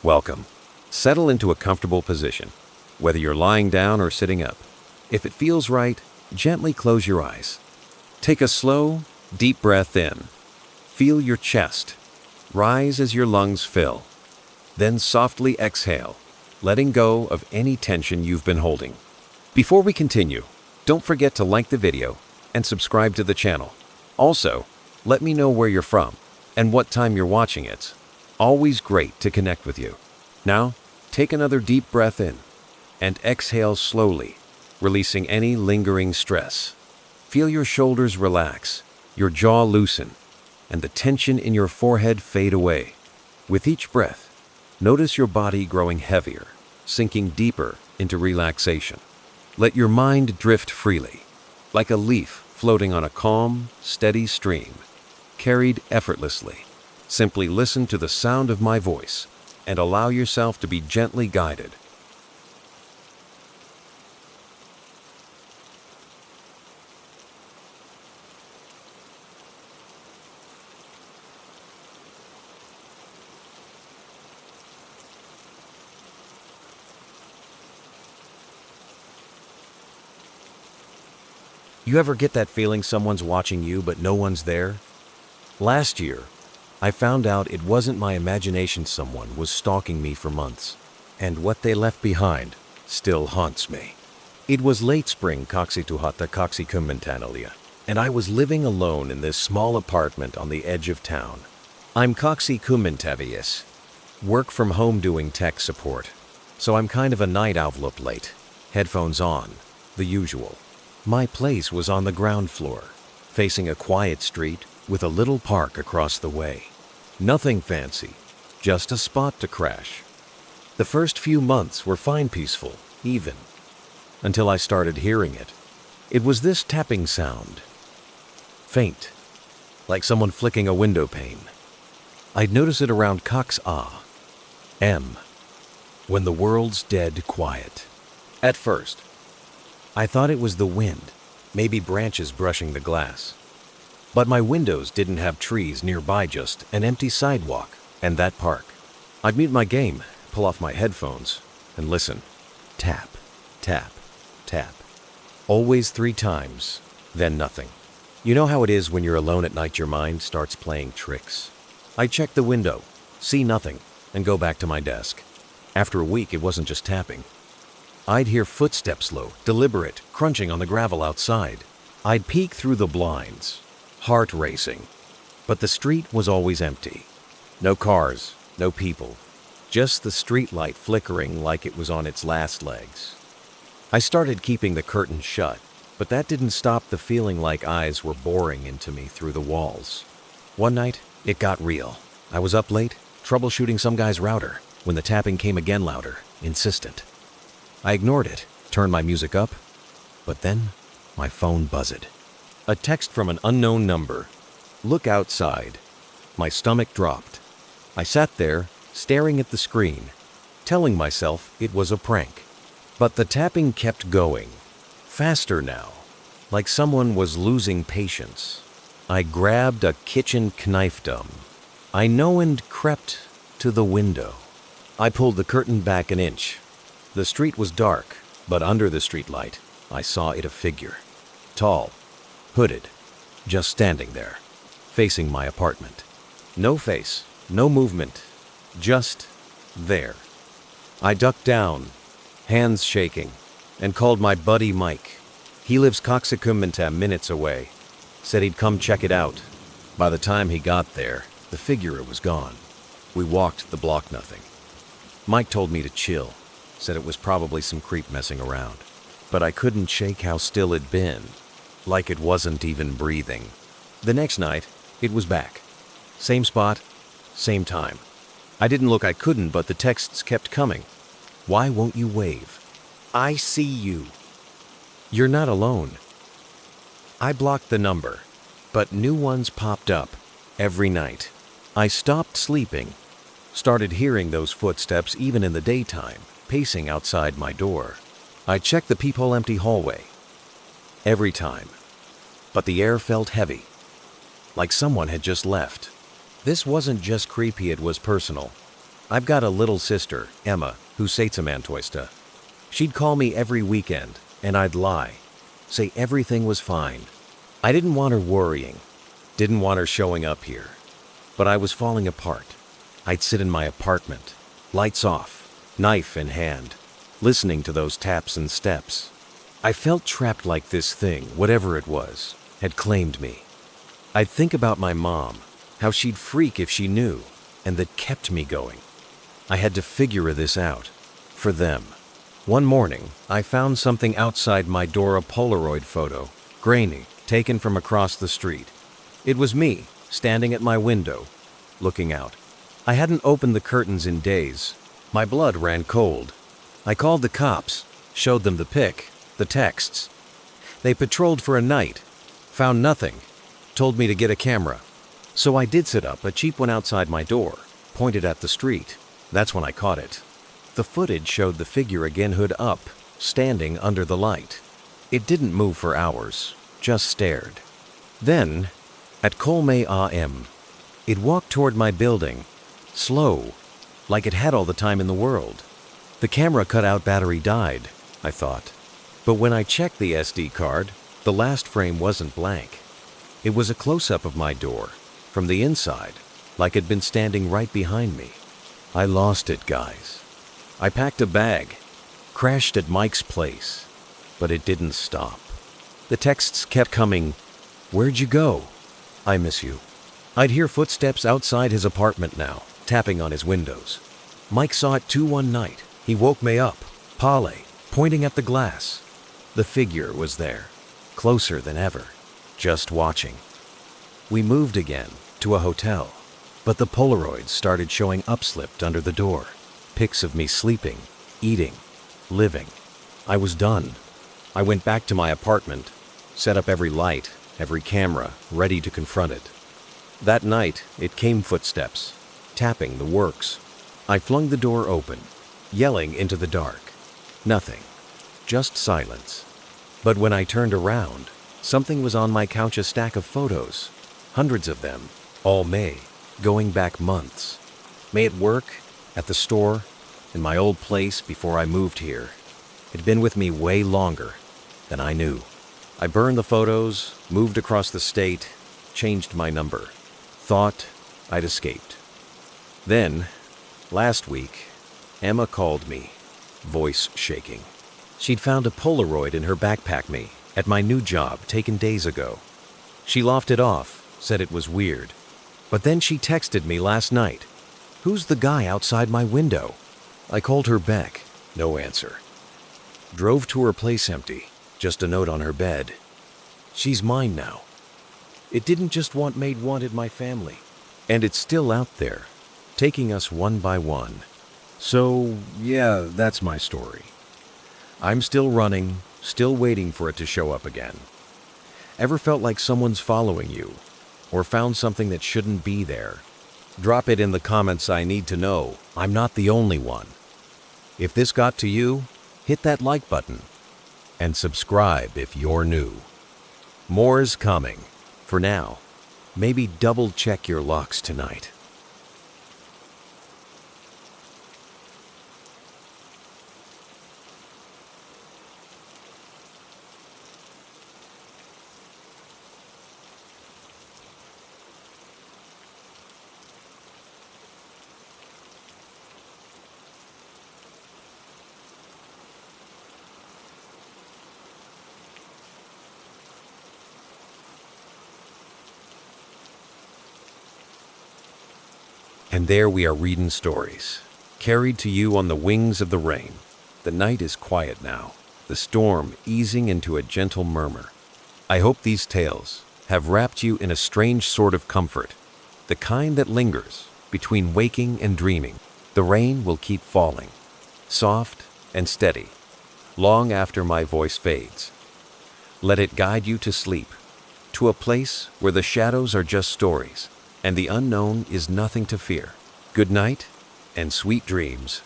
Welcome. Settle into a comfortable position, whether you're lying down or sitting up. If it feels right, gently close your eyes. Take a slow, deep breath in. Feel your chest rise as your lungs fill. Then softly exhale, letting go of any tension you've been holding. Before we continue, don't forget to like the video and subscribe to the channel. Also, let me know where you're from and what time you're watching it. Always great to connect with you. Now, take another deep breath in and exhale slowly, releasing any lingering stress. Feel your shoulders relax, your jaw loosen, and the tension in your forehead fade away. With each breath, notice your body growing heavier, sinking deeper into relaxation. Let your mind drift freely, like a leaf floating on a calm, steady stream, carried effortlessly. Simply listen to the sound of my voice and allow yourself to be gently guided. You ever get that feeling someone's watching you but no one's there? Last year, I found out it wasn't my imagination someone was stalking me for months, and what they left behind still haunts me. It was late spring kaksituhatta kaksikummentanelia, and I was living alone in this small apartment on the edge of town. I'm kaksikummentavius, work from home doing tech support, so I'm kind of a night owl up late, headphones on, the usual. My place was on the ground floor, facing a quiet street with a little park across the way. Nothing fancy, just a spot to crash. The first few months were fine, peaceful, even, until I started hearing it. It was this tapping sound. Faint, like someone flicking a window pane. I'd notice it around Cox A.M., when the world's dead quiet. At first, I thought it was the wind, maybe branches brushing the glass. But my windows didn't have trees nearby, just an empty sidewalk and that park. I'd mute my game, pull off my headphones, and listen. Tap, tap, tap. Always 3 times, then nothing. You know how it is when you're alone at night, your mind starts playing tricks. I check the window, see nothing, and go back to my desk. After a week, it wasn't just tapping. I'd hear footsteps, slow, deliberate, crunching on the gravel outside. I'd peek through the blinds, heart racing. But the street was always empty. No cars, no people. Just the streetlight flickering like it was on its last legs. I started keeping the curtains shut, but that didn't stop the feeling like eyes were boring into me through the walls. One night, it got real. I was up late, troubleshooting some guy's router, when the tapping came again, louder, insistent. I ignored it, turned my music up, but then my phone buzzed. A text from an unknown number. Look outside. My stomach dropped. I sat there, staring at the screen, telling myself it was a prank. But the tapping kept going, faster now, like someone was losing patience. I grabbed a kitchen knifedom. I know and crept to the window. I pulled the curtain back an inch. The street was dark, but under the streetlight, I saw it a figure. Tall, hooded, just standing there, facing my apartment. No face, no movement, just there. I ducked down, hands shaking, and called my buddy Mike. He lives Kaksikummenta minutes away. Said he'd come check it out. By the time he got there, the figure was gone. We walked the block, nothing. Mike told me to chill. Said it was probably some creep messing around. But I couldn't shake how still it'd been, like it wasn't even breathing. The next night, it was back. Same spot, same time. I didn't look, I couldn't, but the texts kept coming. Why won't you wave? I see you. You're not alone. I blocked the number, but new ones popped up every night. I stopped sleeping, started hearing those footsteps even in the daytime, pacing outside my door. I checked the peephole empty hallway. Every time. But the air felt heavy, like someone had just left. This wasn't just creepy, it was personal. I've got a little sister, Emma, who sätzemantoista. She'd call me every weekend, and I'd lie, say everything was fine. I didn't want her worrying, didn't want her showing up here. But I was falling apart. I'd sit in my apartment, lights off, knife in hand, listening to those taps and steps. I felt trapped like this thing, whatever it was, had claimed me. I'd think about my mom, how she'd freak if she knew, and that kept me going. I had to figure this out, for them. One morning, I found something outside my door, a Polaroid photo, grainy, taken from across the street. It was me, standing at my window, looking out. I hadn't opened the curtains in days. My blood ran cold. I called the cops, showed them the pic, the texts. They patrolled for a night, found nothing, told me to get a camera. So I did set up a cheap one outside my door, pointed at the street. That's when I caught it. The footage showed the figure again, hood up, standing under the light. It didn't move for hours, just stared. Then, at Kolme AM, it walked toward my building, slow, like it had all the time in the world. The camera cut out, battery died, I thought. But when I checked the SD card, the last frame wasn't blank. It was a close-up of my door, from the inside, like it'd been standing right behind me. I lost it, guys. I packed a bag, crashed at Mike's place, but it didn't stop. The texts kept coming. Where'd you go? I miss you. I'd hear footsteps outside his apartment now, tapping on his windows. Mike saw it too one night. He woke me up, Pale, pointing at the glass. The figure was there, closer than ever, just watching. We moved again to a hotel, but the Polaroids started showing upslipped under the door. Pics of me sleeping, eating, living. I was done. I went back to my apartment, set up every light, every camera, ready to confront it. That night, it came, footsteps, tapping the works. I flung the door open, yelling into the dark. Nothing, just silence. But when I turned around, something was on my couch, a stack of photos, hundreds of them, all May, going back months. May at work, at the store, in my old place before I moved here. It'd been with me way longer than I knew. I burned the photos, moved across the state, changed my number. Thought I'd escaped. Then, last week, Emma called me, voice shaking. She'd found a Polaroid in her backpack me at my new job taken days ago. She laughed it off, said it was weird. But then she texted me last night. Who's the guy outside my window? I called her back, no answer. Drove to her place, empty, just a note on her bed. She's mine now. It didn't just want Maid, wanted my family. And it's still out there, taking us one by one. So, yeah, that's my story. I'm still running, still waiting for it to show up again. Ever felt like someone's following you? Or found something that shouldn't be there? Drop it in the comments. I need to know. I'm not the only one. If this got to you, hit that like button. And subscribe if you're new. More's coming. For now, maybe double check your locks tonight. And there we are reading stories, carried to you on the wings of the rain. The night is quiet now, the storm easing into a gentle murmur. I hope these tales have wrapped you in a strange sort of comfort, the kind that lingers between waking and dreaming. The rain will keep falling, soft and steady, long after my voice fades. Let it guide you to sleep, to a place where the shadows are just stories, and the unknown is nothing to fear. Good night, and sweet dreams.